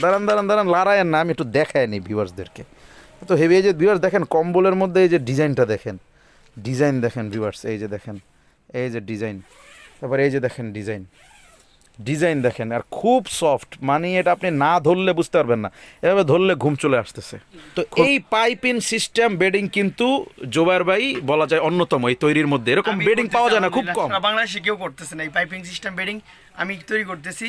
দাঁড়ান দাঁড়ান দাঁড়ান লড়াইয়ের না, আমি একটু দেখাই নি ভিউয়ার্সদেরকে। তো হেভি, এই যে ভিউয়ার্স দেখেন কম্বলের মধ্যে এই যে ডিজাইনটা দেখেন, ডিজাইন দেখেন ভিউয়ার্স, এই যে দেখেন, এই যে ডিজাইন, তারপরে এই যে দেখেন ডিজাইন, ডিজাইন দেখেন, আর খুব সফট, মানে এটা আপনি না ধরলে বুঝতে পারবেন না, এভাবে ধরলে ঘুম চলে আসতেছে। তো এই পাইপিং সিস্টেম বেডিং কিন্তু জোবায়ের ভাই বলা যায় অন্যতম এই তৈরির মধ্যে, এরকম বেডিং পাওয়া যায় না, খুব কম। বাংলাদেশে কেউ করতেছে না এই পাইপিং সিস্টেম বেডিং, আমি তৈরি করতেছি।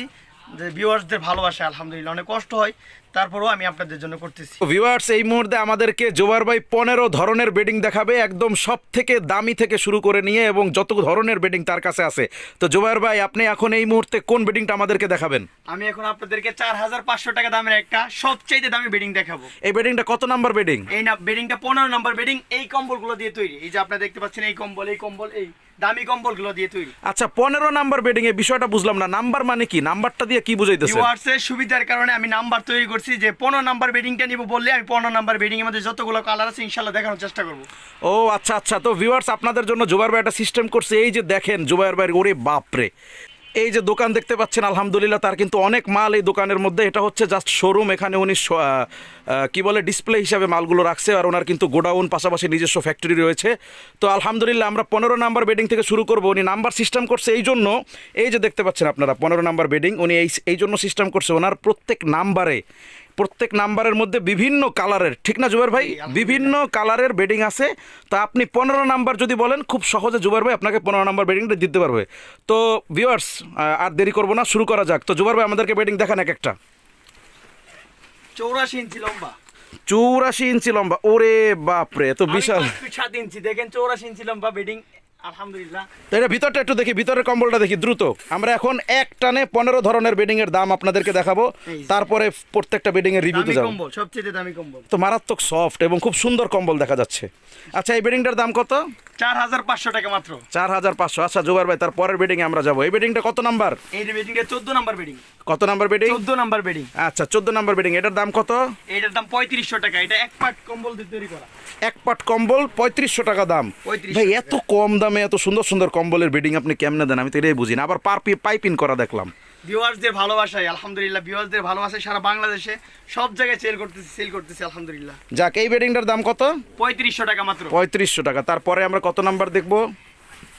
যে ভিউয়ার্সদের ভালোবাসা আলহামদুলিল্লাহ, অনেক কষ্ট হয়, তারপরেও আমি আপনাদের জন্য করতেছি। ভিউয়ার্স এই মুহূর্তে আমাদেরকে জোবায়ের ভাই 15 ধরনের বেডিং দেখাবে, একদম সব থেকে দামি থেকে শুরু করে নিয়ে এবং যত ধরনের বেডিং তার কাছে আছে। তো জোবায়ের ভাই আপনি এখন এই মুহূর্তে কোন বেডিংটা আমাদেরকে দেখাবেন? আমি এখন আপনাদেরকে 4500 টাকা দামের একটা সবচেয়ে দামি বেডিং দেখাবো। এই বেডিংটা কত নাম্বার বেডিং? এই না বেডিংটা 15 নম্বর বেডিং। এই কম্বলগুলো দিয়ে তৈরি, এই যে আপনারা দেখতে পাচ্ছেন এই কম্বল, এই কম্বল, এই দামি কম্বলগুলো দিয়ে তৈরি। আচ্ছা 15 নাম্বার বেডিং, এই বিষয়টা বুঝলাম না, নাম্বার মানে কি? নাম্বারটা দিয়ে কি বুঝাইতেছে? ভিউয়ার্সের সুবিধার কারণে আমি নাম্বার তৈরি করছি, যে 15 নাম্বার বেডিংটা নিব বললে আমি 15 নাম্বার বেডিং এর মধ্যে যতগুলো কালার আছে ইনশাআল্লাহ দেখানোর চেষ্টা করব। ও আচ্ছা আচ্ছা, তো ভিউয়ার্স আপনাদের জন্য জোবায়ের ভাই একটা সিস্টেম করছে, এই যে দেখেন জোবায়ের ভাই, ওরে বাপরে, এই যে দোকান দেখতে পাচ্ছেন আলহামদুলিল্লাহ, তার কিন্তু অনেক মাল এই দোকানের মধ্যে, এটা হচ্ছে জাস্ট শোরুম, এখানে উনি কি বলে ডিসপ্লে হিসাবে মালগুলো রাখছে, আর ওনার কিন্তু গোডাউন পাশাপাশি নিজস্ব ফ্যাক্টরি রয়েছে। তো আলহামদুলিল্লাহ আমরা 15 নাম্বার বেডিং থেকে শুরু করব। উনি নাম্বার সিস্টেম করছে এই জন্য, এই যে দেখতে পাচ্ছেন আপনারা 15 নাম্বার বেডিং উনি এই জন্য সিস্টেম করছে, ওনার প্রত্যেক নাম্বারের মধ্যে বিভিন্ন কালারের, ঠিক না জুবায়ের ভাই? বিভিন্ন কালারের বেডিং আছে। তা আপনি 15 নাম্বার যদি বলেন, খুব সহজে জুবায়ের ভাই আপনাকে 15 নাম্বার বেডিংটা দিতে পারবে। তো ভিউয়ার্স আর দেরি করবো না, শুরু করা যাক। তো জুবায়ের ভাই আমাদেরকে বেডিং দেখান এক একটা। 84 ইঞ্চি লম্বা। 84 ইঞ্চি লম্বা, ওরে বাপরে, তো বিশাল। 7 ইঞ্চি দেখেন, 84 ইঞ্চি লম্বা বেডিং আলহামদুলিল্লাহ। তো এটা ভিতরটা একটু দেখি, ভিতরের কম্বলটা দেখি দ্রুত। আমরা এখন এক টানে 15 ধরনের বেডিং এর দাম আপনাদেরকে দেখাবো, তারপরে প্রত্যেকটা বেডিং এর রিভিউতে দামি যাবো। কম্বল, সবচেয়ে দামি কম্বল। তো মারাত্মক সফট এবং খুব সুন্দর কম্বল দেখা যাচ্ছে। আচ্ছা এই বেডিংটার দাম কত? 4500 টাকা মাত্র। 4500। আচ্ছা জোবায়ের ভাই তার পরের বেডিং আমরা যাবো। এই বেডিংটা কত নাম্বার? এই বেডিংটা 14 নাম্বার বেডিং। কত নাম্বার বেডিং? 14 number bedding. আচ্ছা 14 নাম্বার বেডিং, এটার দাম কত? এটার দাম 3500 টাকা। এটা এক পাট কম্বল দিয়ে তৈরি করা। এক পাট কম্বল 3500 টাকা দাম। 3500 ভাই এত কম দামে এত সুন্দর সুন্দর কম্বলের বেডিং আপনি কেমনে দেন? আমি তো এটাই বুঝি না। আবার পাইপিং করা দেখলাম। ভিউয়ার্সদের ভালোবাসায় আলহামদুলিল্লাহ, ভিউয়ার্সদের ভালোবাসায় সারা বাংলাদেশে সব জায়গায় সেল করতেছি আলহামদুলিল্লাহ। যাক এই বেডিংটার দাম কত? 3500 টাকা মাত্র। 3500 টাকা। তারপরে আমরা কত নাম্বার দেখবো?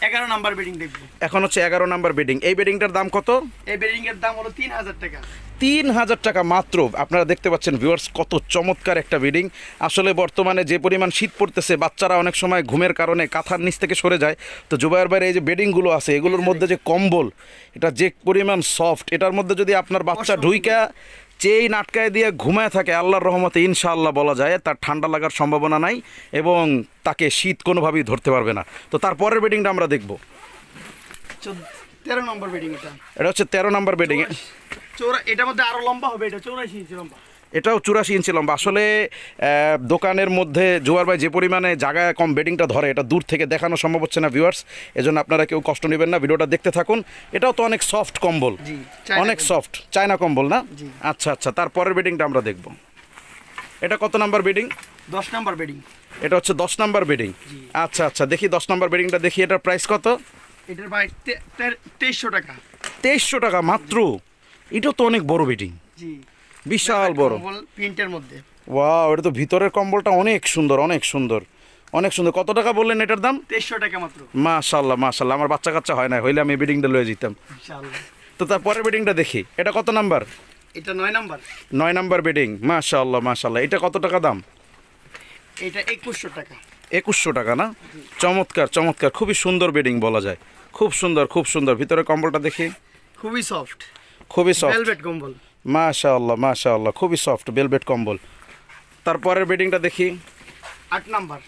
11 নাম্বার বেডিং দেখবো। এখন হচ্ছে 11 নাম্বার বেডিং। এই বেডিংটার দাম কত? এই বেডিং এর দাম হলো 3000 টাকা। 3000 টাকা মাত্র। আপনারা দেখতে পাচ্ছেন ভিউয়ার্স কত চমৎকার একটা বেডিং। আসলে বর্তমানে যে পরিমাণ শীত পড়তেছে, বাচ্চারা অনেক সময় ঘুমের কারণে কাঁথার নিচ থেকে সরে যায়। তো জুবায়ের ভাইয়ের এই যে বেডিংগুলো আছে, এগুলোর মধ্যে যে কম্বল, এটা যে পরিমাণ সফট, এটার মধ্যে যদি আপনার বাচ্চা ঢুইকা চেইন আটকায় দিয়ে ঘুমায় থাকে, আল্লাহর রহমতে ইনশাআল্লাহ বলা যায় তার ঠান্ডা লাগার সম্ভাবনা নাই এবং তাকে শীত কোনোভাবেই ধরতে পারবে না। তো তারপরের বেডিংটা আমরা দেখব। 13 নম্বর বেডিং। এটা হচ্ছে 13 নাম্বার বেডিং। এটার মধ্যে আরো লম্বা হবে, এটা 84 ইঞ্চি লম্বা। এটাও 84 ইঞ্চি লম্বা। আসলে দোকানের মধ্যে জোয়ার ভাই যে পরিমাণে জায়গায় কম বেডিংটা ধরে, এটা দূর থেকে দেখানো সম্ভব হচ্ছে না ভিউয়ার্স, এজন্য আপনারা কেউ কষ্ট নেবেন না, ভিডিওটা দেখতে থাকুন। এটাও তো অনেক সফট কম্বল, অনেক সফট চায়না কম্বল না? আচ্ছা আচ্ছা, তারপরের বেডিংটা আমরা দেখব। এটা কত নাম্বার বেডিং? 10 number bedding. এটা হচ্ছে 10 নাম্বার বেডিং। আচ্ছা আচ্ছা, দেখি 10 নাম্বার বেডিংটা দেখি, এটার প্রাইস কত? এটার ভাই 2300 টাকা। 2300 টাকা মাত্র। এটাও তো অনেক বড় বেডিং, জি বিশাল বড় প্রিন্টের মধ্যে। ওয়াও, এটা তো ভিতরের কম্বলটা অনেক সুন্দর, অনেক সুন্দর, অনেক সুন্দর। কত টাকা বললেন এটার দাম? 2300 টাকা মাত্র। মাশাআল্লাহ মাশাআল্লাহ, আমার বাচ্চা কাচ্চা হয় না, হইলে আমি এই বেডিংটা লয়ে যেতাম ইনশাআল্লাহ। তো তো তারপরে বেডিংটা দেখি, এটা কত নাম্বার? এটা 9 নাম্বার। 9 number bedding. মাশাআল্লাহ মাশাআল্লাহ, এটা কত টাকা দাম? এটা 2100 টাকা। 2100 টাকা না? চমৎকার চমৎকার, খুবই সুন্দর বেডিং বলা যায়, খুব সুন্দর খুব সুন্দর। ভিতরে কম্বলটা দেখি, খুবই সফট, খুবই সফট ভেলভেট কম্বল। মাশাআল্লাহ মাশাআল্লাহ, খুবই সফট ভেলভেট কম্বল। তারপরের বেডিংটা দেখি, 8 নাম্বার।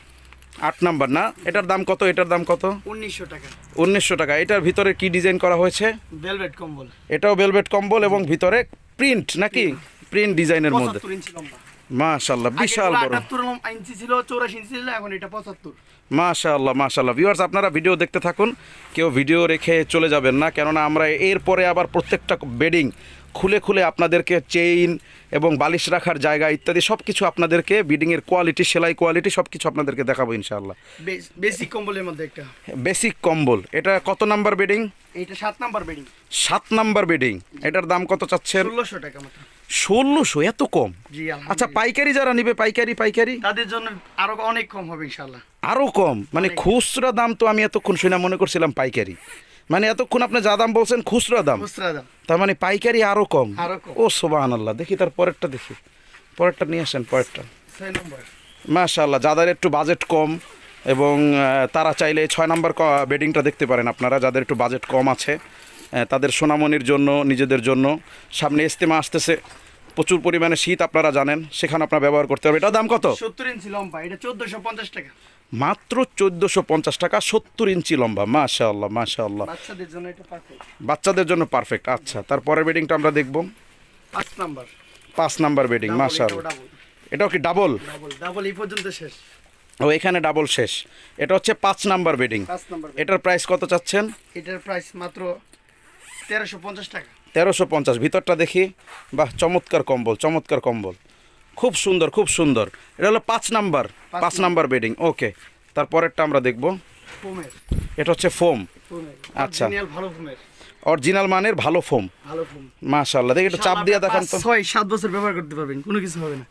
8 নাম্বার না? এটার দাম কত? এটার দাম কত? 1900 টাকা। 1900 টাকা। এটার ভিতরে কি ডিজাইন করা হয়েছে? ভেলভেট কম্বল। এটাও ভেলভেট কম্বল এবং ভিতরে প্রিন্ট নাকি? প্রিন্ট ডিজাইনের মধ্যে। 75 ইঞ্চি লম্বা। মাশাআল্লাহ বিশাল বড়। 78 ইঞ্চি ছিল, 84 ইঞ্চি ছিল, এখন এটা 75। মাশাআল্লাহ মাশাআল্লাহ। ভিউয়ার্স আপনারা ভিডিও দেখতে থাকুন, কেউ ভিডিও রেখে চলে যাবেন না, কেননা আমরা এরপরে আবার প্রত্যেকটা বেডিং খুলে খুলে আপনাদেরকে চেইন এবং বালিশ রাখার জায়গা ইত্যাদি সব কিছু আপনাদেরকে, বিডিংয়ের কোয়ালিটি, সেলাই কোয়ালিটি সব কিছু আপনাদেরকে দেখাবো ইনশাআল্লাহ। বেসিক কম্বলের মধ্যে একটা বেসিক কম্বল। এটা কত নাম্বার বেডিং? এটা 7 নাম্বার বেডিং। 7 number bedding. এটার দাম কত চাচ্ছেন? 1600 টাকা মাত্র। 1600 এত কম? জি আচ্ছা, আলহামদুলিল্লাহ। পাইকারি যারা নিবে, পাইকারি তাদের জন্য আরো অনেক কম হবে ইনশাআল্লাহ। আরো কম? মানে অনেক। খুচরা দাম তো আমি এতক্ষণ শুনে মনে করছিলাম পাইকারি, মানে এতক্ষণ আপনি যা দাম বলছেন খুচরা দাম, খুচরা দাম তার মানে পাইকারি আরো কম। আরো কম। ও সুবহানাল্লাহ, দেখি তার পরেরটা, দেখি পরেরটা নিয়ে আসেন, পরেরটা। 6 নম্বর। মাশাআল্লাহ, যাদের একটু বাজেট কম এবং তারা চাইলে 6 নাম্বার বেডিংটা দেখতে পারেন আপনারা, যাদের একটু বাজেট কম আছে তাদের সোনামণির জন্য, নিজেদের জন্য। সামনে ইস্তেমা আসতেছে, প্রচুর পরিমাণে শীত আপনারা জানেন, সেখানে আপনারা ব্যবহার করতে হবে। এটার দাম কত? 70 ইঞ্চি লম্বা, এটা 1450 টাকা। মাত্র 1450 টাকা, 70 ইঞ্চি লম্বা। মাশাআল্লাহ মাশাআল্লাহ, বাচ্চাদের জন্য এটা পারফেক্ট। বাচ্চাদের জন্য পারফেক্ট। আচ্ছা, তারপরের বেডিংটা আমরা দেখব। 5 নাম্বার। 5 নাম্বার বেডিং, মাশাআল্লাহ। এটাও কি ডাবল? ডাবল এই পর্যন্ত শেষ। ও, এখানে ডাবল শেষ। এটা হচ্ছে 5 নাম্বার বেডিং। 5 নাম্বার। এটার প্রাইস কত চাচ্ছেন? এটার প্রাইস মাত্র 1350 টাকা। 1350। ভিতরটা দেখি, বাহ, চমৎকার কম্বল, চমৎকার কম্বল, খুব সুন্দর খুব সুন্দর। এটা হলো 5 নাম্বার, 5 নাম্বার বেডিং। ওকে, তারপরেরটা আমরা দেখব। ফোমের। এটা হচ্ছে ফোম। ফোমের। আচ্ছা। অরিজিনাল ভালো ফোমের। অরিজিনাল মানের ভালো ফোম। ভালো ফোম। মাশাআল্লাহ, দেখি একটু চাপ দিয়ে দেখান তো। 6-7 বছর ব্যবহার করতে পারবেন, কোনো কিছু হবে না।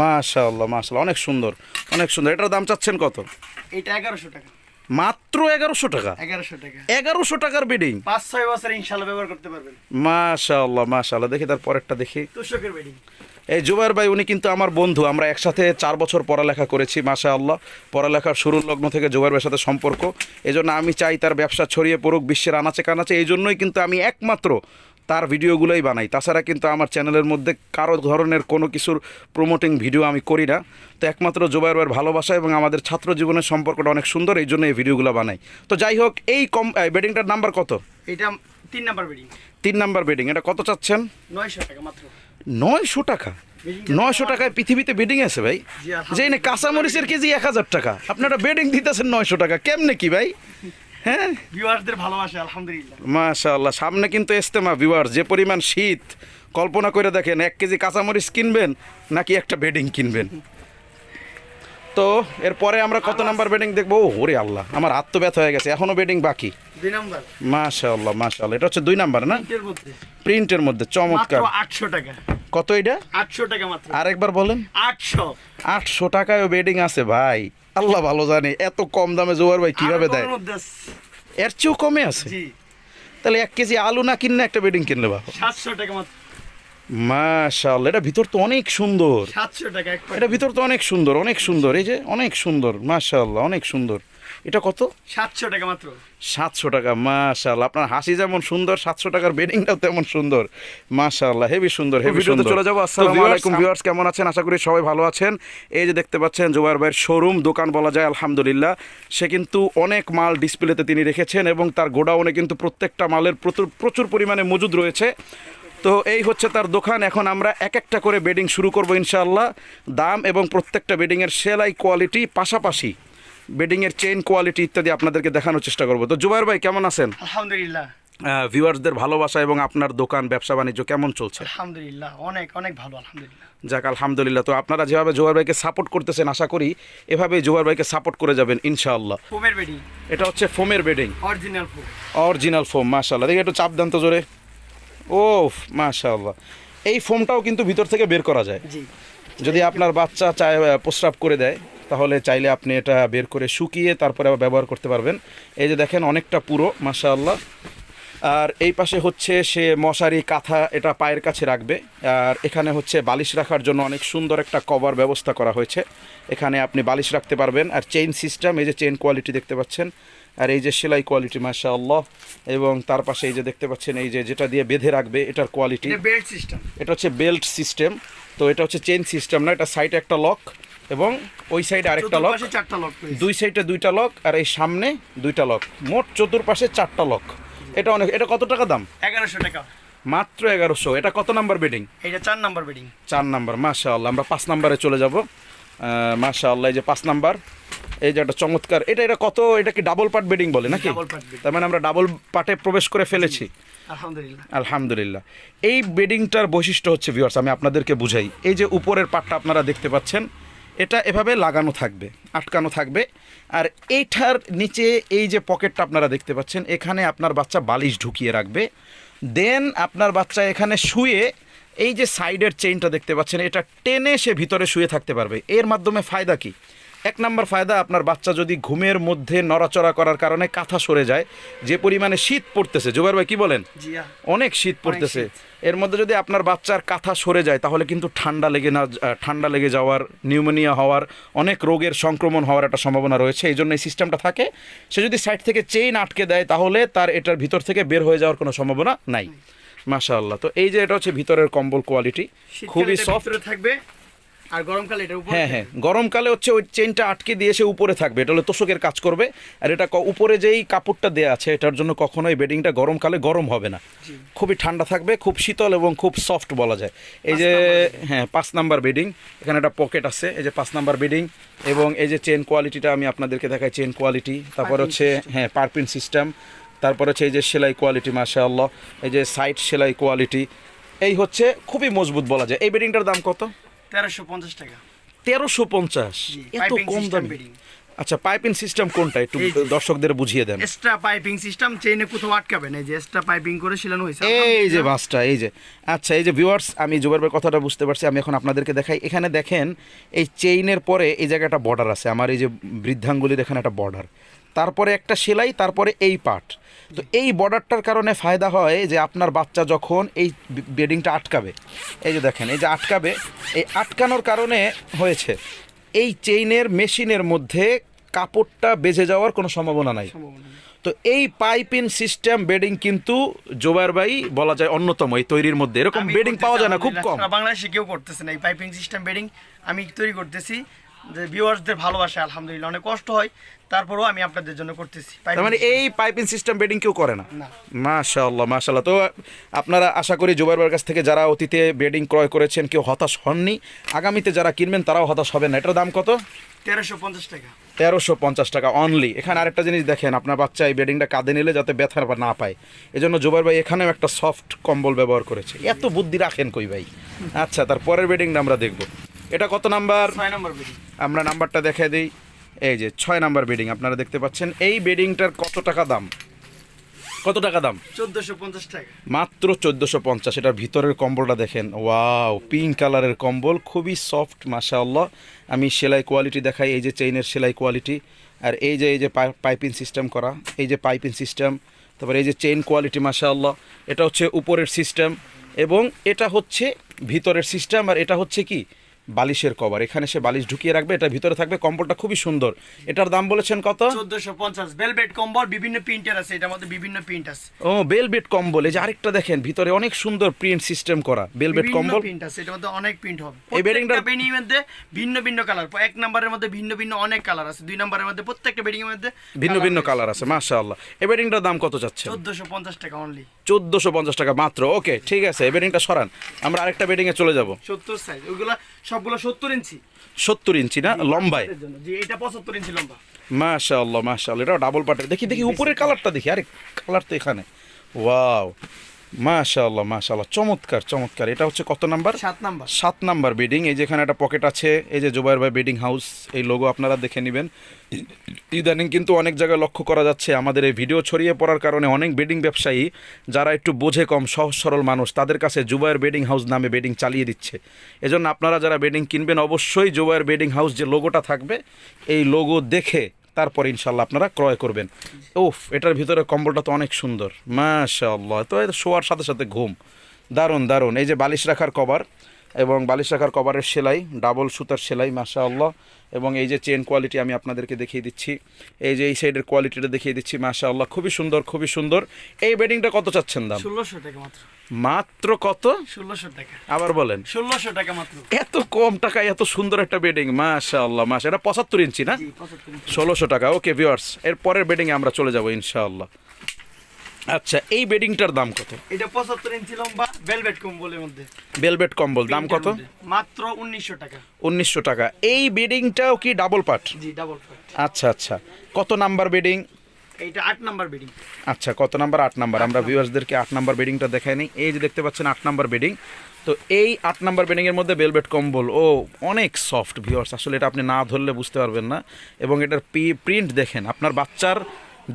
মাশাআল্লাহ মাশাআল্লাহ, অনেক সুন্দর অনেক সুন্দর। এটার দাম চাচ্ছেন কত? এটা 1100 টাকা। মাত্র 1100 টাকা? 1100 টাকা। 1100 টাকার বেডিং? 5-6 বছর ইনশাআল্লাহ ব্যবহার করতে পারবেন। মাশাআল্লাহ মাশাআল্লাহ, দেখি তার পরেরটা দেখি। তুষকের বেডিং। এই জুবায়ের ভাই, উনি কিন্তু আমার বন্ধু, আমরা একসাথে 4 বছর পড়ালেখা করেছি। মাশাআল্লাহ, পড়ালেখার শুরুর লগ্ন থেকে জুবায়ের ভাইয়ের সাথে সম্পর্ক। এই জন্য আমি চাই তার ব্যবসা ছড়িয়ে পড়ুক বিশ্বের আনাচে কানাচে। এই জন্যই কিন্তু আমি একমাত্র তার ভিডিওগুলোই বানাই, তাছাড়া কিন্তু আমার চ্যানেলের মধ্যে কারো ধরনের কোনো কিছুর প্রমোটিং ভিডিও আমি করি না। তো একমাত্র জুবায়ের ভাইয়ের ভালোবাসা এবং আমাদের ছাত্র জীবনের সম্পর্কটা অনেক সুন্দর, এই জন্য এই ভিডিওগুলো বানাই। তো যাই হোক, এই বেডিংটার নাম্বার কত? এটা 3 নাম্বার বেডিং। 3 number bedding. এটা কত চাচ্ছেন? 900 টাকা মাত্র। 900 টাকা? 900 টাকায় পৃথিবীতে বেডিং আছে ভাই? জি, আলহামদুলিল্লাহ। যে এনে কাঁচামরিচের কেজি 1000 টাকা, আপনারা বেডিং দিতেছেন 900 টাকা, কেমনে কি ভাই? হ্যাঁ, ভিউয়ারদের ভালোবাসা আলহামদুলিল্লাহ। মাশাআল্লাহ। সামনে কিন্তু ইস্তেমা, ভিউয়ার, যে পরিমাণ শীত, কল্পনা করে দেখেন 1 কেজি কাঁচামরিচ কিনবেন নাকি একটা বেডিং কিনবেন। তো এরপরে আমরা কত নাম্বার বেডিং দেখবো? ওরে আল্লাহ, আমার হাত তো ব্যথা হয়ে গেছে, এখনো বেডিং বাকি। 2 নাম্বার। মাশাআল্লাহ মাশাআল্লাহ, এটা হচ্ছে 2 নাম্বার না? এর মধ্যে প্রিন্টের মধ্যে, মাত্র চমৎকার। 800 টাকা। কত এটা? 800 টাকা মাত্র। আরেকবার বলেন। 800। 800 টাকায়ও বেডিং আছে ভাই, আল্লাহ ভালো জানে এত কম দামে জোয়ার ভাই কিভাবে দেয়। এর চেয়েও কমে আছে? জি। তাহলে 1 কেজি আলু না কিনলে একটা বেডিং কিনলে বা? 700 টাকা মাত্র। মাশাআল্লাহ, এটা ভিতর তো অনেক সুন্দর। 700 টাকা এক এটা ভিতর তো অনেক সুন্দর, অনেক সুন্দর, এই যে অনেক সুন্দর, মাশাআল্লাহ অনেক সুন্দর। এটা কত? 700 টাকা মাত্র। 700 টাকা। মাশাআল্লাহ, আপনার হাসি যেমন সুন্দর, 700 টাকার বেডিংটাও তেমন সুন্দর। মাশাআল্লাহ, হেভি সুন্দর, হেভি সুন্দর। চলে যাবো। আসসালামু আলাইকুম ভিউয়ার্স, কেমন আছেন? আশা করি সবাই ভালো আছেন। এই যে দেখতে পাচ্ছেন জুবায়ের ভাইয়ের শোরুম, দোকান বলা যায় আলহামদুলিল্লাহ। সে কিন্তু অনেক মাল ডিসপ্লেতে তিনি রেখেছেন এবং তার গোডাউনে কিন্তু প্রত্যেকটা মালের প্রচুর পরিমাণে মজুদ রয়েছে। তো এই হচ্ছে তার দোকান। এখন আমরা এক একটা করে বেডিং শুরু করব ইনশাআল্লাহ। দাম এবং প্রত্যেকটা বেডিংয়ের সেলাই কোয়ালিটি, পাশাপাশি বেডিংয়ের চেইন কোয়ালিটি ইত্যাদি আপনাদেরকে দেখানোর চেষ্টা করব। তো জুবায়ের ভাই কেমন আছেন? আলহামদুলিল্লাহ। ভিউয়ার্সদের ভালোবাসা এবং আপনার দোকান ব্যবসা বাণিজ্য কেমন চলছে? আলহামদুলিল্লাহ, অনেক অনেক ভালো আলহামদুলিল্লাহ। যাক আলহামদুলিল্লাহ। তো আপনারা যেভাবে জুবায়ের ভাইকে সাপোর্ট করতেছেন, আশা করি এভাবেই জুবায়ের ভাইকে সাপোর্ট করে যাবেন ইনশাআল্লাহ। ফোমের বেডিং। এটা হচ্ছে ফোমের bedding, original foam. Original foam. মাশাআল্লাহ, দেখি একটু চাপ দেন তো জোরে। ও মাশাআল্লাহ, এই ফোমটাও কিন্তু ভিতর থেকে বের করা যায়। জি। যদি আপনার বাচ্চা চায় প্রস্রাব করে দেয়, তাহলে চাইলে আপনি এটা বের করে শুকিয়ে তারপরে আবার ব্যবহার করতে পারবেন। এই যে দেখেন অনেকটা পুরো, মাশাআল্লাহ। আর এই পাশে হচ্ছে সে মশারি, কাঁথা এটা পায়ের কাছে রাখবে। আর এখানে হচ্ছে বালিশ রাখার জন্য অনেক সুন্দর একটা কভার ব্যবস্থা করা হয়েছে, এখানে আপনি বালিশ রাখতে পারবেন। আর চেইন সিস্টেম, এই যে চেইন কোয়ালিটি দেখতে পাচ্ছেন, আর এই যে সেলাই কোয়ালিটি মাশাআল্লাহ। এবং তার পাশে এই যে দেখতে পাচ্ছেন, এই যে যেটা দিয়ে বেঁধে রাখবে এটার কোয়ালিটি, এটা বেল্ট সিস্টেম। এটা হচ্ছে বেল্ট সিস্টেম। তো এটা হচ্ছে চেইন সিস্টেম না, এটা সাইডে একটা লক এবং ওই সাইডে আরেকটা লক, চতুর্পাশে 4টা লক রয়েছে। দুই সাইডে 2টা লক আর এই সামনে 2টা লক, মোট চতুর্পাশে 4টা লক। এটা অনেক। এটা কত টাকা দাম? 1100 টাকা মাত্র 1100। এটা কত নাম্বার বেডিং? এটা 4 নাম্বার বেডিং। 4 নাম্বার। মাশাআল্লাহ, আমরা 5 নাম্বারে চলে যাব। মাশাআল্লাহ, এই যে 5 নাম্বার, এই যে একটা চমৎকার। এটা কত? এটা কি ডাবল পার্ট বেডিং বলে নাকি? Double part bedding. তার মানে আমরা ডাবল পার্টে প্রবেশ করে ফেলেছি। আলহামদুলিল্লাহ। আলহামদুলিল্লাহ। এই বেডিংটার বৈশিষ্ট্য হচ্ছে ভিউয়ার্স, আমি আপনাদেরকে বুঝাই। এই যে উপরের পার্টটা আপনারা দেখতে পাচ্ছেন, এটা এভাবে লাগানো থাকবে, আটকানো থাকবে। আর এইটার নিচে এই যে পকেটটা আপনারা দেখতে পাচ্ছেন, এখানে আপনার বাচ্চা বালিশ ঢুকিয়ে রাখবে। দেন আপনার বাচ্চা এখানে শুয়ে এই যে সাইডের চেইনটা দেখতে পাচ্ছেন, এটা টেনে সে ভিতরে শুয়ে থাকতে পারবে। এর মাধ্যমে ফায়দা কি? এক নাম্বার ফায়দা, আপনার বাচ্চা যদি ঘুমের মধ্যে নড়াচড়া করার কারণে কাঁথা সরে যায়, যে পরিমাণে শীত পড়তেছে, জুবাইর ভাই কি বলেন, জি অনেক শীত পড়তেছে, এর মধ্যে যদি আপনার বাচ্চার কাঁথা সরে যায় তাহলে কিন্তু ঠান্ডা লেগে যাওয়ার, নিউমোনিয়া হওয়ার, অনেক রোগের সংক্রমণ হওয়ার একটা সম্ভাবনা রয়েছে। এই জন্য এই সিস্টেমটা থাকে। সে যদি সাইড থেকে চেইন আটকে দেয় তাহলে তার এটার ভিতর থেকে বের হয়ে যাওয়ার কোনো সম্ভাবনা নাই। মাশাআল্লাহ। তো এই যে এটা হচ্ছে ভিতরের কম্বল কোয়ালিটি, খুবই সফট থাকবে। আর গরমকালে এটা উপরে, হ্যাঁ, গরমকালে হচ্ছে ওই চেইনটা আটকে দিয়ে সে উপরে থাকবে, এটা হলো তোষকের কাজ করবে। আর এটা উপরে যেই কাপড়টা দেওয়া আছে এটার জন্য কখনোই বেডিংটা গরমকালে গরম হবে না, খুবই ঠান্ডা থাকবে, খুব শীতল এবং খুব সফট বলা যায়। এই যে হ্যাঁ 5 নাম্বার বেডিং, এখানে একটা পকেট আছে, এই যে 5 নাম্বার বেডিং। এবং এই যে চেন কোয়ালিটিটা আমি আপনাদেরকে দেখাই, চেন কোয়ালিটি, তারপর হচ্ছে হ্যাঁ পারপিন সিস্টেম, তারপর হচ্ছে এই যে সেলাই কোয়ালিটি, মাশাআল্লাহ, এই যে সাইড সেলাই কোয়ালিটি, এই হচ্ছে খুবই মজবুত বলা যায়। এই বেডিংটার দাম কত? 1350 টাকা। 1350? এত কম দাম? আচ্ছা, পাইপিং সিস্টেম কোনটা একটু দর্শকদের বুঝিয়ে দেন। এক্সট্রা পাইপিং সিস্টেম, চেইনে কোথাও আটকাবে না, এই যে এক্সট্রা পাইপিং করে ঝুলানো হয়েছে। এই যে বাসটা, এই যে আচ্ছা, এই যে ভিউয়ার্স, আমি জুবাইর ভাইয়ের কথাটা বুঝতে পারছি। আমি এখন আপনাদেরকে দেখাই, এখানে দেখেন এই চেইনের পরে এই জায়গায় একটা বর্ডার আছে, আমার এই যে বৃদ্ধাঙ্গুলির এখানে একটা বর্ডার, তারপরে একটা সেলাই, তারপরে এই পার্ট। তো এই বর্ডারটার কারণে ফায়দা হয় যে আপনার বাচ্চা যখন এই বেডিংটা আটকাবে, এই যে দেখেন এই যে আটকাবে, এই আটকানোর কারণে হয়েছে এই চেইনের মেশিনের মধ্যে কাপড়টা বেজে যাওয়ার কোনো সম্ভাবনা নাই। তো এই পাইপিং সিস্টেম বেডিং কিন্তু জুবাইর ভাই বলা যায় অন্যতম এই তৈরির মধ্যে। এরকম বেডিং পাওয়া যায় না, খুব কম। বাংলাদেশে কেউ করতেছে না এই পাইপিং সিস্টেম বেডিং, আমি তৈরি করতেছি। যে ভিউয়ার্সদের ভালোবাসা আলহামদুলিল্লাহ, অনেক কষ্ট হয়, তারপরেও আমি আপনাদের জন্য করতেছি। তার মানে এই পাইপিং সিস্টেম বেডিং কেউ করে না? মাশাআল্লাহ, মাশাআল্লাহ। তো আপনারা আশা করি জুবাইর ভাইয়ের কাছ থেকে যারা অতীতে বেডিং ক্রয় করেছেন কেউ হতাশ হননি, আগামীতে যারা কিনবেন তারাও হতাশ হবেন না। এটার দাম কত? 1350 টাকা। 1350 টাকা অনলি। এখানে আরেকটা জিনিস দেখেন, আপনার বাচ্চা এই বেডিংটা কাঁধে নিলে যাতে ব্যথা না পায়, এজন্য জুবাইর ভাই এখানেও একটা সফট কম্বল ব্যবহার করেছে। এত বুদ্ধি রাখেন কই ভাই। আচ্ছা, তার পরের বেডিংটা আমরা দেখব। এটা কত নাম্বার? 6 number bedding. আমরা নাম্বারটা দেখাই দিই। এই যে 6 নাম্বার বেডিং আপনারা দেখতে পাচ্ছেন। এই বেডিংটার কত টাকা দাম? কত টাকা দাম? 1450 টাকা। মাত্র 1450। এটার ভিতরের কম্বলটা দেখেন, ওয়াও, পিঙ্ক কালারের কম্বল, খুবই সফট, মাশাআল্লাহ। আমি সেলাই কোয়ালিটি দেখাই, এই যে চেইনের সেলাই কোয়ালিটি, আর এই যে পাইপিং সিস্টেম করা, এই যে পাইপিং সিস্টেম, তারপরে এই যে চেইন কোয়ালিটি, মাশাআল্লাহ। এটা হচ্ছে উপরের সিস্টেম এবং এটা হচ্ছে ভিতরের সিস্টেম, আর এটা হচ্ছে কি বালিশের কভার। এখানে সে বালিশ ঢুকিয়ে রাখবে, এটা ভিতরে থাকবে। কম্বলটা খুবই সুন্দর। এটার দাম বলেছেন কত? 1450। ভেলভেট কম্বল, বিভিন্ন প্রিন্টার আছে, এটার মধ্যে বিভিন্ন প্রিন্ট আছে। ও, ভেলভেট কম্বল। এই যে আরেকটা দেখেন, ভিতরে অনেক সুন্দর প্রিন্ট সিস্টেম করা ভেলভেট কম্বল। প্রিন্ট আছে, এটার মধ্যে অনেক প্রিন্ট হবে। এই বেডিংটার বেডিংয়ের মধ্যে ভিন্ন ভিন্ন কালার, এক নম্বরের মধ্যে ভিন্ন ভিন্ন অনেক কালার আছে, 2 নম্বরের মধ্যে প্রত্যেকটা বেডিং এর মধ্যে ভিন্ন ভিন্ন কালার আছে, মাশাআল্লাহ। এই বেডিংটার দাম কত যাচ্ছে? 1450 টাকা অনলি। 1450 টাকা মাত্র। ওকে, ঠিক আছে, এই বেডিংটা সরান, আমরা আরেকটা বেডিং এ চলে যাব। 70 সাইজ, ওইগুলা সবগুলো 70 ইঞ্চি। 70 ইঞ্চি না লম্বায়? জি, এটা 75 ইঞ্চি লম্বা। মাশাআল্লাহ, মাশাআল্লাহ। এটা ডাবল পার্টের। দেখি উপরের কালারটা দেখি। আরে কালার তো এখানে, ওয়াও, মাশাআল্লাহ, মাশাআল্লাহ, চমৎকার, চমৎকার। এটা হচ্ছে কত নাম্বার? 7 নাম্বার। 7 number bedding. এই যেখানে একটা পকেট আছে, এই যে জুবাইর ভাই বেডিং হাউস, এই লোগো আপনারা দেখে নেবেন। ইদানিং কিন্তু অনেক জায়গায় লক্ষ্য করা যাচ্ছে আমাদের এই ভিডিও ছড়িয়ে পড়ার কারণে অনেক বেডিং ব্যবসায়ী যারা একটু বোঝে কম, সহজ সরল মানুষ, তাদের কাছে জুবাইর বেডিং হাউস নামে বেডিং চালিয়ে দিচ্ছে। এজন্য আপনারা যারা বেডিং কিনবেন অবশ্যই জুবাইর বেডিং হাউস যে লোগোটা থাকবে এই লোগো দেখে তারপর ইনশাল্লাহ আপনারা ক্রয় করবেন। উফ, এটার ভিতরে কম্বলটা তো অনেক সুন্দর, মাশাআল্লাহ। তো শোয়ার সাথে সাথে ঘুম, দারুণ দারুণ। এই যে বালিশ রাখার কভার এবং বালিশ রাখার কভারের সেলাই, ডাবল সুতার সেলাই, মাশাআল্লাহ। এবং এই যে চেন কোয়ালিটি আমি আপনাদেরকে দেখিয়ে দিচ্ছি, এই যে এই সাইডের কোয়ালিটিটা দেখিয়ে দিচ্ছি, মাশাআল্লাহ, খুবই সুন্দর, খুবই সুন্দর। এই বেডিংটা কত চাচ্ছেন দাম? 1600 টাকা মাত্র। মাত্র কত? 1600 টাকা। আবার বলেন। 1600 টাকা মাত্র। এত কম টাকায় এত সুন্দর একটা বেডিং, মাশাআল্লাহ, মাশা। এটা 75 ইঞ্চি না? 1600 টাকা। ওকে ভিউয়ার্স, এর পরের বেডিংয়ে আমরা চলে যাব ইনশাআল্লাহ। আচ্ছা, এই বেডিংটার দাম কত? এটা 75 ইঞ্চি লম্বা, ভেলভেট কম্বলের মধ্যে। ভেলভেট কম্বল, দাম কত? মাত্র 1900 টাকা। 1900 টাকা। এই বেডিংটাও কি ডাবল পার্ট? জি, ডাবল পার্ট। আচ্ছা আচ্ছা, কত নাম্বার বেডিং? এইটা 8 নাম্বার বেডিং। আচ্ছা, কত নাম্বার? 8 নাম্বার। আমরা ভিউয়ার্সদেরকে 8 নাম্বার বেডিংটা দেখাই নিই। এই যে দেখতে পাচ্ছেন 8 নাম্বার বেডিং। তো এই 8 নাম্বার বেডিংয়ের মধ্যে ভেলভেট কম্বল, ও অনেক সফট ভিউয়ার্স, আসলে এটা আপনি না ধরলে বুঝতে পারবেন না। এবং এটার প্রিন্ট দেখেন, আপনার বাচ্চার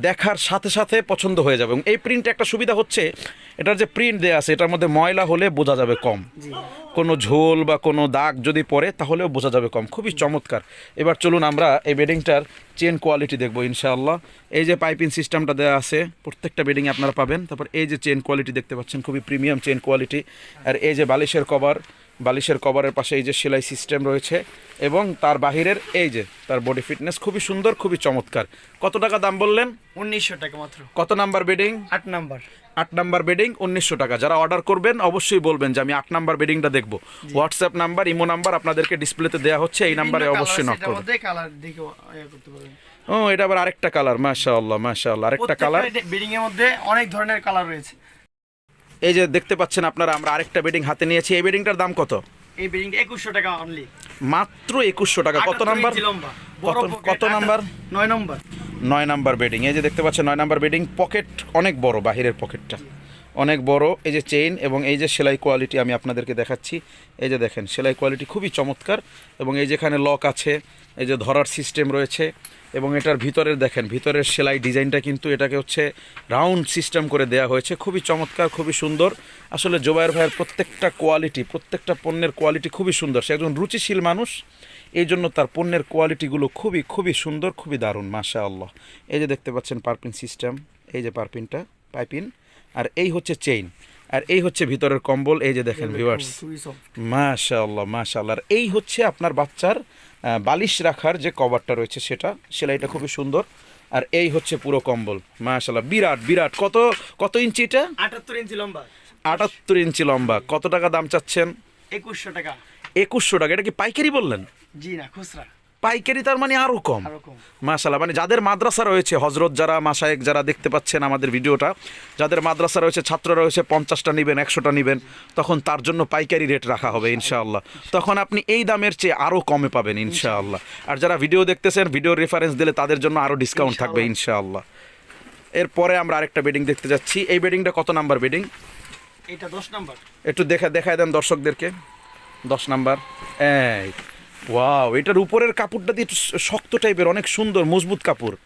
দেখার সাথে সাথে পছন্দ হয়ে যাবে। এবং এই প্রিন্টে একটা সুবিধা হচ্ছে, এটার যে প্রিন্ট দেওয়া আছে এটার মধ্যে ময়লা হলে বোঝা যাবে কম, জি কোনো ঝোল বা কোনো দাগ যদি পড়ে তাহলেও বোঝা যাবে কম। খুবই চমৎকার। এবার চলুন আমরা এই বেডিংটার চেন কোয়ালিটি দেখবো ইনশাআল্লাহ। এই যে পাইপিং সিস্টেমটা দেওয়া আছে প্রত্যেকটা বেডিংয়ে আপনারা পাবেন। তারপর এই যে চেন কোয়ালিটি দেখতে পাচ্ছেন, খুবই প্রিমিয়াম চেন কোয়ালিটি। আর এই যে বালিশের কভারের পাশে এই যে সেলাই সিস্টেম রয়েছে, এবং তার বাহিরের এই যে তার বডি ফিটনেস খুবই সুন্দর, খুবই চমৎকার। কত টাকা দাম বললেন? 1900 টাকা মাত্র। কত number bedding? 8 number. 8 number bedding 1900 টাকা। যারা অর্ডার করবেন অবশ্যই বলবেন যে আমি 8 নাম্বার বেডিংটা দেখব। হোয়াটসঅ্যাপ নাম্বার, ইমো নাম্বার আপনাদেরকে ডিসপ্লেতে দেওয়া হচ্ছে, এই নাম্বারে অবশ্যই নক করবেন। মধ্যে কালার দেখে করতে পারবেন। ও এটা আবার আরেকটা কালার, মাশাআল্লাহ মাশাআল্লাহ, আরেকটা কালার। বেডিং এর মধ্যে অনেক ধরনের কালার রয়েছে। এই যে দেখতে পাচ্ছেন আপনারা, আমরা আরেকটা বেডিং হাতে নিয়েছি। এই বেডিংটার দাম কত? এই বেডিং 2100 টাকা অনলি, মাত্র 2100 টাকা। কত নাম্বার? কত নাম্বার? 9 নাম্বার। 9 number bedding. এই যে দেখতে পাচ্ছেন 9 নাম্বার বেডিং। পকেট অনেক বড়, বাহিরের পকেটটা অনেক বড়। এই যে চেইন এবং এই যে সেলাই কোয়ালিটি আমি আপনাদেরকে দেখাচ্ছি। এই যে দেখেন সেলাই কোয়ালিটি খুবই চমৎকার। এবং এই যেখানে লক আছে, এই যে ধরার সিস্টেম রয়েছে, এবং এটার ভিতরের দেখেন ভিতরের সেলাই ডিজাইনটা কিন্তু এটাকে হচ্ছে রাউন্ড সিস্টেম করে দেওয়া হয়েছে। খুবই চমৎকার, খুবই সুন্দর। আসলে জোবায়ের ভাইয়ের প্রত্যেকটা কোয়ালিটি, প্রত্যেকটা পণ্যের কোয়ালিটি খুবই সুন্দর। সে একজন রুচিশীল মানুষ, এই জন্য তার পণ্যের কোয়ালিটিগুলো খুবই খুবই সুন্দর, খুবই দারুণ মাশাআল্লাহ। এই যে দেখতে পাচ্ছেন পারপিন সিস্টেম, এই যে পাইপিন, আর এই হচ্ছে চেইন, আর এই হচ্ছে ভিতরের কম্বল। এই যে দেখেন ভিউয়ার্স, মাশাআল্লাহ মাশাআল্লাহ। আর এই হচ্ছে আপনার বাচ্চার বালিশ রাখার যে কভারটা রয়েছে সেটা, সেলাইটা খুবই সুন্দর। আর এই হচ্ছে পুরো কম্বল, মাশাআল্লাহ বিরাট বিরাট। কত ইঞ্চি এটা? 78 ইঞ্চি লম্বা। 78 ইঞ্চি লম্বা। কত টাকা দাম চাচ্ছেন? 2100 টাকা। 2100 টাকা। এটা কি পাইকারি বললেন? জি না, খুচরা। পাইকারি, তার মানে আরও কম। মাশাআল্লাহ। মানে যাদের মাদ্রাসা রয়েছে, হজরত যারা, মাশায়েখ যারা দেখতে পাচ্ছেন আমাদের ভিডিওটা, যাদের মাদ্রাসা রয়েছে, ছাত্র রয়েছে, 50টা নেবেন, 100টা নেবেন, তখন তার জন্য পাইকারি রেট রাখা হবে ইনশাআল্লাহ। তখন আপনি এই দামের চেয়ে আরও কমে পাবেন ইনশাআল্লাহ। আর যারা ভিডিও দেখতেছেন, ভিডিওর রেফারেন্স দিলে তাদের জন্য আরও ডিসকাউন্ট থাকবে ইনশাআল্লাহ। এরপরে আমরা আরেকটা বেডিং দেখতে যাচ্ছি। এই বেডিংটা কত নাম্বার বেডিং? এটা 10 নাম্বার। একটু দেখায় দেন দর্শকদেরকে। 10 নাম্বার। এই ওয়াও, এটার উপরের কাপড়টা দিয়ে একটু শক্ত টাইপের, অনেক সুন্দর মজবুত কাপড়,